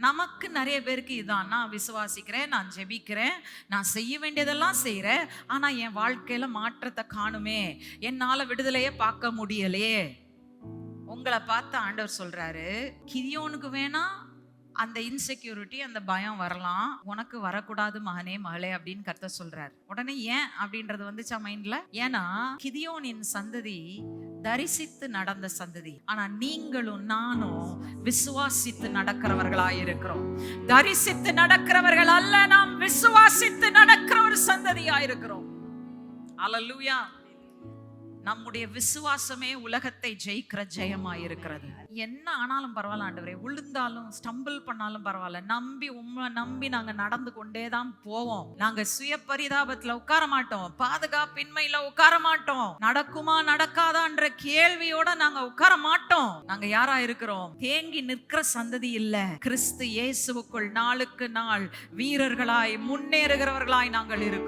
நமக்கு நிறைய பேருக்கு இதான், நான் விசுவாசிக்கிறேன், நான் ஜெபிக்கிறேன், நான் செய்ய வேண்டியதெல்லாம் செய்யறேன், ஆனா என் வாழ்க்கையில மாற்றத்தை காணுமே, என்னால விடுதலையே பார்க்க முடியலையே. உங்களை பார்த்து ஆண்டவர் சொல்றாரு, கிதியோனுக்கு வேணா அந்த இன்செக்யூரிட்டி, அந்த பயம் வரலாம், உனக்கு வரக்கூடாது மகனே மகளே அப்படின்னு கர்த்தர் சொல்றாரு. உடனே ஏன் அப்படின்றது வந்துச்சா மைண்ட்ல? ஏன்னா கிதியோனின் சந்ததி தரிசித்து நடந்த சந்ததி, ஆனா நீங்களும் நானும் விசுவாசித்து நடக்கிறவர்களாய் இருக்கிறோம். தரிசித்து நடக்கிறவர்கள் அல்ல, நாம் விசுவாசித்து நடக்கிற ஒரு சந்ததியா இருக்கிறோம். அல்லேலூயா. நம்முடைய விசுவாசமே உலகத்தை ஜெயிக்கிற ஜெயமாய் இருக்கிறது. என்ன ஆனாலும் பரவாயில்ல ஆண்டவரே, விழுந்தாலும் ஸ்டம்பிள் பண்ணாலும் பரவாயில்ல, நம்பி நாங்க நடந்து கொண்டேதான் போவோம். நாங்க சுய பரிதாபத்துல உட்கார மாட்டோம், பாதுகாப்பின்மையில உட்கார மாட்டோம், நடக்குமா நடக்காதான்ற கேள்வியோட நாங்க உட்கார மாட்டோம். நாங்க யாரா இருக்கிறோம்? தேங்கி நிற்கிற சந்ததி இல்ல, கிறிஸ்து இயேசுவுக்குள் நாளுக்கு நாள் வீரர்களாய் முன்னேறுகிறவர்களாய் நாங்கள் இருக்கிறோம்.